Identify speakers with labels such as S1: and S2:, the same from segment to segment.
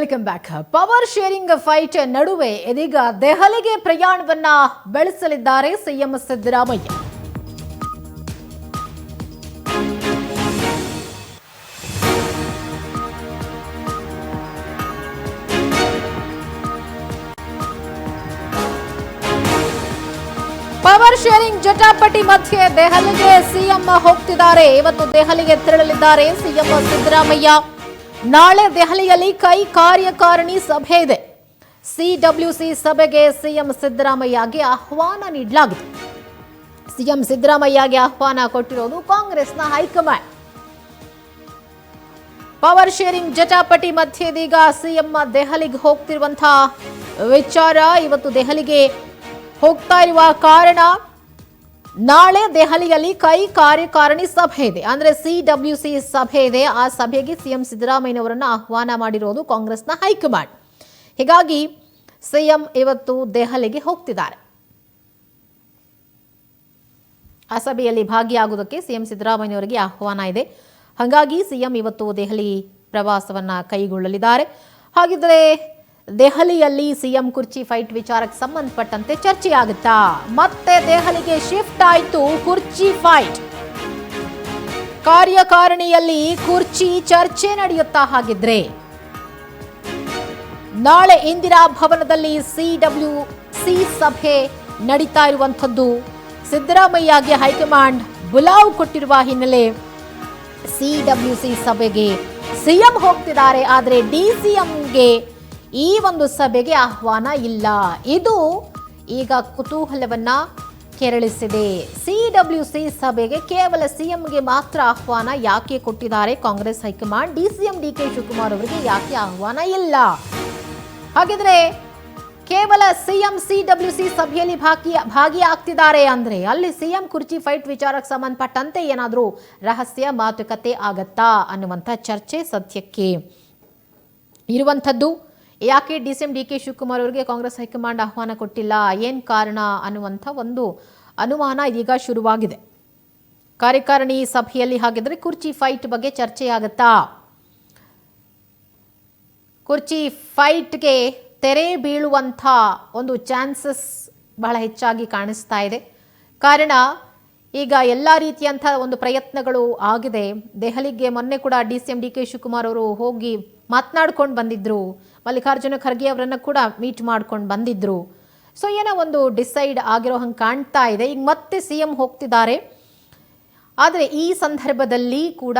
S1: Welcome back. Power sharing fight ನಡುವೆ ಇದೀಗ ದೆಹಲಿಗೆ ಪ್ರಯಾಣವನ್ನ ಬೆಳೆಸಲಿದ್ದಾರೆ ಸಿಎಂ ಸಿದ್ದರಾಮಯ್ಯ. ಪವರ್ ಶೇರಿಂಗ್ ಜಟಾಪಟಿ ಮಧ್ಯೆ ದೆಹಲಿಗೆ ಸಿಎಂ ಹೋಗ್ತಿದ್ದಾರೆ. ಇವತ್ತು ದೆಹಲಿಗೆ ತೆರಳಲಿದ್ದಾರೆ ಸಿಎಂ ಸಿದ್ದರಾಮಯ್ಯ. ನಾಳೆ ದೆಹಲಿಯಲ್ಲಿ ಕೈ ಕಾರ್ಯಕಾರಿಣಿ ಸಭೆ ಇದೆ. ಸಿಡಬ್ಲ್ಯೂಸಿ ಸಭೆಗೆ ಸಿಎಂ ಸಿದ್ದರಾಮಯ್ಯಗೆ ಆಹ್ವಾನ ನೀಡಲಾಗಿದೆ. ಸಿಎಂ ಸಿದ್ದರಾಮಯ್ಯಗೆ ಆಹ್ವಾನ ಕೊಟ್ಟಿರೋದು ಕಾಂಗ್ರೆಸ್ನ ಹೈಕಮಾಂಡ್. ಪವರ್ ಶೇರಿಂಗ್ ಜಟಾಪಟಿ ಮಧ್ಯೆ ಇದೀಗ ಸಿಎಂ ದೆಹಲಿಗೆ ಹೋಗ್ತಿರುವಂತಹ ವಿಚಾರ. ಇವತ್ತು ದೆಹಲಿಗೆ ಹೋಗ್ತಾ ಇರುವ ಕಾರಣ ನಾಳೆ ದೆಹಲಿಯಲ್ಲಿ ಕೈ ಕಾರ್ಯಕಾರಿಣಿ ಸಭೆ ಇದೆ. ಅಂದ್ರೆ ಸಿಡಬ್ಲ್ಯೂಸಿ ಸಭೆ ಇದೆ. ಆ ಸಭೆಗೆ ಸಿಎಂ ಸಿದ್ದರಾಮಯ್ಯನವರನ್ನ ಆಹ್ವಾನ ಮಾಡಿರೋದು ಕಾಂಗ್ರೆಸ್ನ ಹೈಕಮಾಂಡ್. ಹೀಗಾಗಿ ಸಿಎಂ ಇವತ್ತು ದೆಹಲಿಗೆ ಹೋಗ್ತಿದ್ದಾರೆ. ಆ ಸಭೆಯಲ್ಲಿ ಭಾಗಿಯಾಗುವುದಕ್ಕೆ ಸಿಎಂ ಸಿದ್ದರಾಮಯ್ಯನವರಿಗೆ ಆಹ್ವಾನ ಇದೆ. ಹಾಗಾಗಿ ಸಿಎಂ ಇವತ್ತು ದೆಹಲಿ ಪ್ರವಾಸವನ್ನ ಕೈಗೊಳ್ಳಲಿದ್ದಾರೆ. ಹಾಗಿದ್ರೆ ದೆಹಲಿಯಲ್ಲಿ ಸಿಎಂ ಕುರ್ಚಿ ಫೈಟ್ ವಿಚಾರಕ್ಕೆ ಸಂಬಂಧಪಟ್ಟಂತೆ ಚರ್ಚೆಯಾಗುತ್ತಾ? ಮತ್ತೆ ದೆಹಲಿಗೆ ಶಿಫ್ಟ್ ಆಯಿತು ಕುರ್ಚಿ ಫೈಟ್. ಕಾರ್ಯಕಾರಿಣಿಯಲ್ಲಿ ಕುರ್ಚಿ ಚರ್ಚೆ ನಡೆಯುತ್ತಾ? ಹಾಗಿದ್ರೆ ನಾಳೆ ಇಂದಿರಾ ಭವನದಲ್ಲಿ ಸಿಡಬ್ಲ್ಯೂಸಿ ಸಭೆ ನಡೀತಾ ಇರುವಂಥದ್ದು. ಸಿದ್ದರಾಮಯ್ಯಗೆ ಹೈಕಮಾಂಡ್ ಬುಲಾವ್ ಕೊಟ್ಟಿರುವ ಹಿನ್ನೆಲೆ ಸಿಡಬ್ಲ್ಯೂಸಿ ಸಭೆಗೆ ಸಿಎಂ ಹೋಗ್ತಿದ್ದಾರೆ. ಆದರೆ ಡಿಸಿಎಂಗೆ ಈ ಒಂದು ಸಭೆಗೆ ಆಹ್ವಾನ ಇಲ್ಲ. ಇದು ಈಗ ಕುತೂಹಲವನ್ನ ಕೆರಳಿಸಿದೆ. ಸಿಡಬ್ಲ್ಯೂಸಿ ಸಭೆಗೆ ಕೇವಲ ಸಿಎಂಗೆ ಮಾತ್ರ ಆಹ್ವಾನ ಯಾಕೆ ಕೊಟ್ಟಿದ್ದಾರೆ ಕಾಂಗ್ರೆಸ್ ಹೈಕಮಾಂಡ್? ಡಿಸಿಎಂ ಡಿಕೆ ಶಿವಕುಮಾರ್ ಅವರಿಗೆ ಯಾಕೆ ಆಹ್ವಾನ ಇಲ್ಲ? ಹಾಗಿದ್ರೆ ಕೇವಲ ಸಿಎಂ ಸಿಡಬ್ಲ್ಯೂಸಿ ಸಭೆಯಲ್ಲಿ ಭಾಗಿಯಾಗ್ತಿದ್ದಾರೆ ಅಂದ್ರೆ ಅಲ್ಲಿ ಸಿಎಂ ಕುರ್ಚಿ ಫೈಟ್ ವಿಚಾರಕ್ಕೆ ಸಂಬಂಧಪಟ್ಟಂತೆ ಏನಾದರೂ ರಹಸ್ಯ ಮಾತುಕತೆ ಆಗತ್ತಾ ಅನ್ನುವಂಥ ಚರ್ಚೆ ಸದ್ಯಕ್ಕೆ ಇರುವಂಥದ್ದು. ಯಾಕೆ ಡಿಸಿಎಂ ಡಿಕೆ ಶಿವಕುಮಾರ್ ಅವರಿಗೆ ಕಾಂಗ್ರೆಸ್ ಹೈಕಮಾಂಡ್ ಆಹ್ವಾನ ಕೊಟ್ಟಿಲ್ಲ, ಏನ್ ಕಾರಣ ಅನ್ನುವಂಥ ಒಂದು ಅನುಮಾನ ಇದೀಗ ಶುರುವಾಗಿದೆ. ಕಾರ್ಯಕಾರಿಣಿ ಸಭೆಯಲ್ಲಿ ಹಾಗಿದ್ರೆ ಕುರ್ಚಿ ಫೈಟ್ ಬಗ್ಗೆ ಚರ್ಚೆಯಾಗತ್ತಾ? ಕುರ್ಚಿ ಫೈಟ್ಗೆ ತೆರೆ ಬೀಳುವಂಥ ಒಂದು ಚಾನ್ಸಸ್ ಬಹಳ ಹೆಚ್ಚಾಗಿ ಕಾಣಿಸ್ತಾ ಇದೆ. ಕಾರಣ ಈಗ ಎಲ್ಲ ರೀತಿಯಂಥ ಒಂದು ಪ್ರಯತ್ನಗಳು ಆಗಿದೆ. ದೆಹಲಿಗೆ ಮೊನ್ನೆ ಕೂಡ ಡಿಸಿಎಂ ಡಿಕೆ ಶಿವಕುಮಾರ್ ಅವರು ಹೋಗಿ ಮಾತನಾಡ್ಕೊಂಡು ಬಂದಿದ್ರು. ಮಲ್ಲಿಕಾರ್ಜುನ ಖರ್ಗೆ ಅವರನ್ನ ಕೂಡ ಮೀಟ್ ಮಾಡ್ಕೊಂಡು ಬಂದಿದ್ರು. ಸೊ ಏನೋ ಒಂದು ಡಿಸೈಡ್ ಆಗಿರೋ ಹಂಗೆ ಕಾಣ್ತಾ ಇದೆ. ಈಗ ಮತ್ತೆ ಸಿಎಂ ಹೋಗ್ತಿದ್ದಾರೆ. ಆದರೆ ಈ ಸಂದರ್ಭದಲ್ಲಿ ಕೂಡ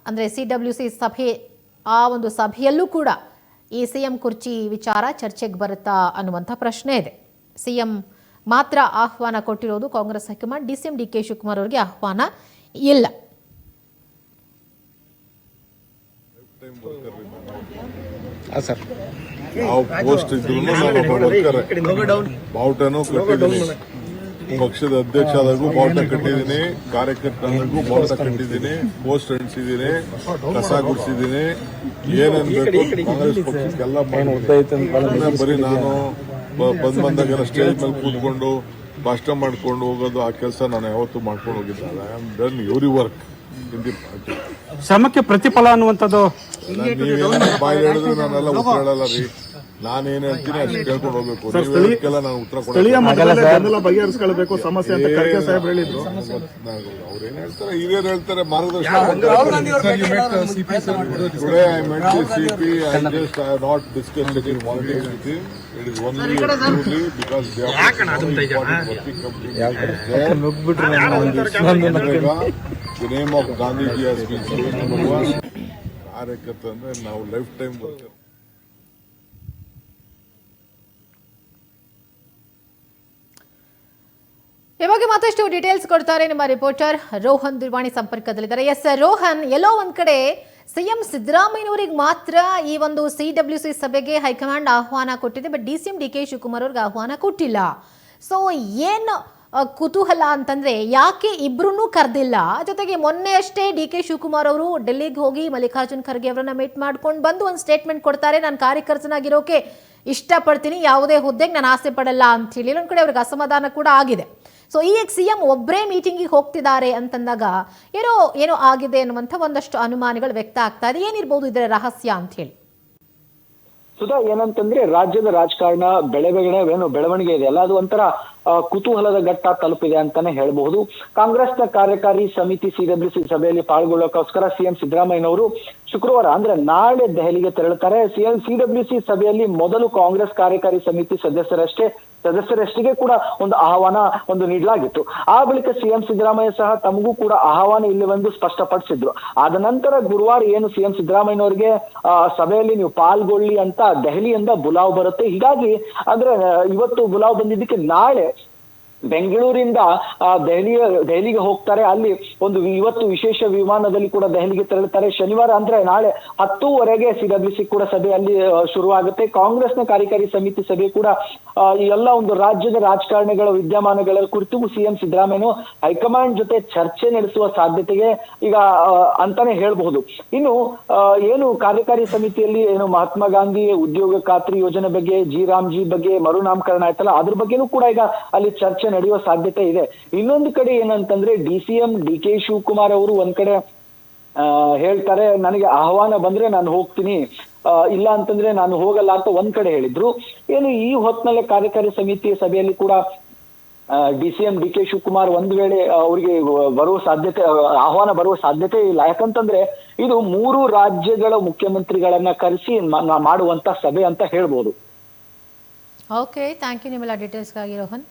S1: ಅಂದರೆ ಸಿಡಬ್ಲ್ಯೂಸಿ ಸಭೆ, ಆ ಒಂದು ಸಭೆಯಲ್ಲೂ ಕೂಡ ಈ ಸಿಎಂ ಕುರ್ಚಿ ವಿಚಾರ ಚರ್ಚೆಗೆ ಬರುತ್ತಾ ಅನ್ನುವಂಥ ಪ್ರಶ್ನೆ ಇದೆ. ಸಿಎಂ ಮಾತ್ರ ಆಹ್ವಾನ ಕೊಟ್ಟಿರೋದು ಕಾಂಗ್ರೆಸ್ ಹೈಕಮಾಂಡ್. ಡಿಸಿಎಂ ಡಿಕೆ ಶಿವಕುಮಾರ್ ಅವರಿಗೆ ಆಹ್ವಾನ ಇಲ್ಲ.
S2: ನಾವು ಪೋಸ್ಟ್ ಇದ್ರು ಬಾವುಟನೂ ಕಟ್ಟಿದ್ದೀನಿ. ಪಕ್ಷದ ಅಧ್ಯಕ್ಷ ಆದಾಗೂ ಬಾವುಟ ಕಟ್ಟಿದ್ದೀನಿ, ಕಾರ್ಯಕರ್ತರಿಗೂ ಬಾವುಟ ಕಟ್ಟಿದ್ದೀನಿ, ಪೋಸ್ಟ್ ಅಂಟಿಸಿದ್ದೀನಿ, ಕಸ ಗುಡಿಸಿದ್ದೀನಿ. ಏನೇನ್ ಬೇಕು ಕಾಂಗ್ರೆಸ್ ಪಕ್ಷಕ್ಕೆಲ್ಲ ಬರೀ ನಾನು ಬಂದಾಗೆಲ್ಲ ಸ್ಟೇಜ್ ಮೇಲೆ ಕೂತ್ಕೊಂಡು ಭಾಷಣ ಮಾಡ್ಕೊಂಡು ಹೋಗೋದು, ಆ ಕೆಲಸ ನಾನು ಯಾವತ್ತೂ ಮಾಡ್ಕೊಂಡು ಹೋಗಿದ್ದಲ್ಲ. I am done your work in the party.
S3: ಶ್ರಮಕ್ಕೆ ಪ್ರತಿಫಲ ಅನ್ನುವಂಥದ್ದು
S2: ನೀವೇನ ಬಾಯಿ ಹೇಳಿದ್ರೆ ನಾನೆಲ್ಲ ಉತ್ತರ ಹೇಳಲ್ಲ ರೀ. ನಾನೇನ್ ಹೇಳ್ತೀನಿ ಅಷ್ಟು ಕೇಳ್ಕೊಂಡು ಹೋಗ್ಬೇಕು. ನೀವೆಲ್ಲ ನಾನು ಉತ್ತರ ಕೊಡಲ್ಲ.
S3: ಬಗೆಹರಿಸ್ಕೊಳ್ಬೇಕು ಸಮಸ್ಯೆ ಅಂತ ಖರ್ಗೆ ಸಾಹೇಬ್ ಹೇಳಿದ್ರು.
S2: ಅವ್ರೇನ್ ಹೇಳ್ತಾರೆ, ಹಿರಿಯರು ಹೇಳ್ತಾರೆ, ಮಾರ್ಗದರ್ಶನ. Today I met the CP. I just I have not discussed it in one day with him. It is only purely because they are working company. The name of Gandhiji has been chosen. ಕಾರ್ಯಕರ್ತ ಅಂದ್ರೆ ನಾವು life time worker.
S1: ಇವಾಗ ಮತ್ತಷ್ಟು details ಕೊಡ್ತಾರೆ ನಮ್ಮ reporter Rohan. ದೂರವಾಣಿ ಸಂಪರ್ಕದಲ್ಲಿದ್ದಾರೆ. S Rohan, ಎಲ್ಲೋ ಒಂದ್ ಕಡೆ ಸಿಎಂ ಸಿದ್ದರಾಮಯ್ಯನವರಿಗೆ ಮಾತ್ರ ಈ ಒಂದು ಸಿಡಬ್ಲ್ಯೂಸಿ ಸಭೆಗೆ ಹೈಕಮಾಂಡ್ ಆಹ್ವಾನ ಕೊಟ್ಟಿದೆ, ಬಟ್ ಡಿಸಿಎಂ ಡಿಕೆ ಶಿವಕುಮಾರ್ ಅವ್ರಿಗೆ ಆಹ್ವಾನ ಕೊಟ್ಟಿಲ್ಲ. ಸೊ ಏನು ಕುತೂಹಲ ಅಂತಂದ್ರೆ ಯಾಕೆ ಇಬ್ರು ಕರೆದಿಲ್ಲ? ಜೊತೆಗೆ ಮೊನ್ನೆ ಅಷ್ಟೇ ಡಿಕೆ ಶಿವಕುಮಾರ್ ಅವರು ಡೆಲ್ಲಿಗೆ ಹೋಗಿ ಮಲ್ಲಿಕಾರ್ಜುನ್ ಖರ್ಗೆ ಅವರನ್ನ ಮೀಟ್ ಮಾಡ್ಕೊಂಡು ಬಂದು ಒಂದು ಸ್ಟೇಟ್ಮೆಂಟ್ ಕೊಡ್ತಾರೆ, ನಾನು ಕಾರ್ಯಕರ್ತನಾಗಿರೋಕೆ ಇಷ್ಟಪಡ್ತೀನಿ, ಯಾವುದೇ ಹುದ್ದೆಗೆ ನಾನು ಆಸೆ ಪಡಲ್ಲ ಅಂತ ಹೇಳಿ. ಒಂದು ಕಡೆ ಅವ್ರಿಗೆ ಅಸಮಾಧಾನ ಕೂಡ ಆಗಿದೆ. ಸೊ ಈಗ ಸಿಎಂ ಒಬ್ಬರೇ ಮೀಟಿಂಗಿಗೆ ಹೋಗ್ತಿದ್ದಾರೆ ಅಂತಂದಾಗ ಏನೋ ಆಗಿದೆ ಅನ್ನುವಂಥ ಒಂದಷ್ಟು ಅನುಮಾನಗಳು ವ್ಯಕ್ತ ಆಗ್ತಾ ಇದೆ. ಏನಿರ್ಬೋದು ಇದರ ರಹಸ್ಯ ಅಂತ ಹೇಳಿ?
S4: ಸೊ ಸುಧಾ, ಏನಂತಂದ್ರೆ ರಾಜ್ಯದ ರಾಜಕಾರಣ ಬೆಳವಣಿಗೆ ಇದೆ ಅಲ್ಲ, ಅದು ಒಂಥರ ಕುತೂಹಲದ ಘಟ್ಟ ತಲುಪಿದೆ ಅಂತಾನೆ ಹೇಳ್ಬಹುದು. ಕಾಂಗ್ರೆಸ್ನ ಕಾರ್ಯಕಾರಿ ಸಮಿತಿ CWC ಸಭೆಯಲ್ಲಿ ಪಾಲ್ಗೊಳ್ಳೋಕೋಸ್ಕರ ಸಿಎಂ ಸಿದ್ದರಾಮಯ್ಯನವರು ಶುಕ್ರವಾರ ಅಂದ್ರೆ ನಾಳೆ ದೆಹಲಿಗೆ ತೆರಳುತ್ತಾರೆ. CWC ಸಭೆಯಲ್ಲಿ ಮೊದಲು ಕಾಂಗ್ರೆಸ್ ಕಾರ್ಯಕಾರಿ ಸಮಿತಿ ಸದಸ್ಯರಷ್ಟಿಗೆ ಕೂಡ ಒಂದು ಆಹ್ವಾನ ನೀಡಲಾಗಿತ್ತು. ಆ ಬಳಿಕ ಸಿಎಂ ಸಿದ್ದರಾಮಯ್ಯ ಸಹ ತಮಗೂ ಕೂಡ ಆಹ್ವಾನ ಇಲ್ಲವೆಂದು ಸ್ಪಷ್ಟಪಡಿಸಿದ್ರು. ಆದ ನಂತರ ಗುರುವಾರ ಏನು ಸಿಎಂ ಸಿದ್ದರಾಮಯ್ಯನವರಿಗೆ ಸಭೆಯಲ್ಲಿ ನೀವು ಪಾಲ್ಗೊಳ್ಳಿ ಅಂತ ದೆಹಲಿಯಿಂದ ಬುಲಾವ್ ಬರುತ್ತೆ. ಹೀಗಾಗಿ ಅಂದ್ರೆ ಇವತ್ತು ಬುಲಾವ್ ಬಂದಿದ್ದಕ್ಕೆ ನಾಳೆ ಬೆಂಗಳೂರಿಂದ ದೆಹಲಿಗೆ ಹೋಗ್ತಾರೆ. ಅಲ್ಲಿ ಇವತ್ತು ವಿಶೇಷ ವಿಮಾನದಲ್ಲಿ ಕೂಡ ದೆಹಲಿಗೆ ತೆರಳುತ್ತಾರೆ. ಶನಿವಾರ ಅಂದ್ರೆ ನಾಳೆ 10:00 CWC ಕೂಡ ಸಭೆ ಅಲ್ಲಿ ಶುರುವಾಗುತ್ತೆ. ಕಾಂಗ್ರೆಸ್ನ ಕಾರ್ಯಕಾರಿ ಸಮಿತಿ ಸಭೆ ಕೂಡ ಈ ಎಲ್ಲ ಒಂದು ರಾಜ್ಯದ ರಾಜಕಾರಣಿಗಳ ವಿದ್ಯಮಾನಗಳ ಕುರಿತು ಸಿಎಂ ಸಿದ್ದರಾಮಯ್ಯ ಹೈಕಮಾಂಡ್ ಜೊತೆ ಚರ್ಚೆ ನಡೆಸುವ ಸಾಧ್ಯತೆಗೆ ಈಗ ಅಂತಾನೆ ಹೇಳ್ಬಹುದು. ಇನ್ನು ಏನು ಕಾರ್ಯಕಾರಿ ಸಮಿತಿಯಲ್ಲಿ ಏನು ಮಹಾತ್ಮ ಗಾಂಧಿ ಉದ್ಯೋಗ ಖಾತ್ರಿ ಯೋಜನೆ ಬಗ್ಗೆ, ರಾಮ್ಜಿ ಬಗ್ಗೆ ಮರುನಾಮಕರಣ ಆಯ್ತಲ್ಲ, ಅದ್ರ ಬಗ್ಗೆನೂ ಕೂಡ ಈಗ ಅಲ್ಲಿ ಚರ್ಚೆ ನಡೆಯುವ ಸಾಧ್ಯತೆ ಇದೆ. ಇನ್ನೊಂದು ಕಡೆ ಏನಂತಂದ್ರೆ DCM DK ಶಿವಕುಮಾರ್ ಅವರು ಒಂದ್ ಕಡೆ ಹೇಳ್ತಾರೆ, ನನಗೆ ಆಹ್ವಾನ ಬಂದ್ರೆ ನಾನು ಹೋಗ್ತೀನಿ, ಇಲ್ಲ ಅಂತಂದ್ರೆ ನಾನು ಹೋಗಲ್ಲ ಅಂತ ಒಂದ್ ಕಡೆ ಹೇಳಿದ್ರು. ಏನು ಈ ಹೊತ್ತಿನಲ್ಲೇ ಕಾರ್ಯಕಾರಿ ಸಮಿತಿ ಸಭೆಯಲ್ಲಿ ಕೂಡ DCM DK ಶಿವಕುಮಾರ್ ಒಂದ್ ವೇಳೆ ಅವರಿಗೆ ಆಹ್ವಾನ ಬರುವ ಸಾಧ್ಯತೆ ಇಲ್ಲ. ಯಾಕಂತಂದ್ರೆ ಇದು 3 ರಾಜ್ಯಗಳ ಮುಖ್ಯಮಂತ್ರಿಗಳನ್ನ ಕರೆಸಿ ಮಾಡುವಂತ ಸಭೆ ಅಂತ ಹೇಳ್ಬೋದು.
S1: ಓಕೆ, ಥ್ಯಾಂಕ್ ಯು ನಿಮ್ಮೆಲ್ಲ ಡೀಟೇಲ್ಸ್ಗಾಗಿ ರೋಹನ್.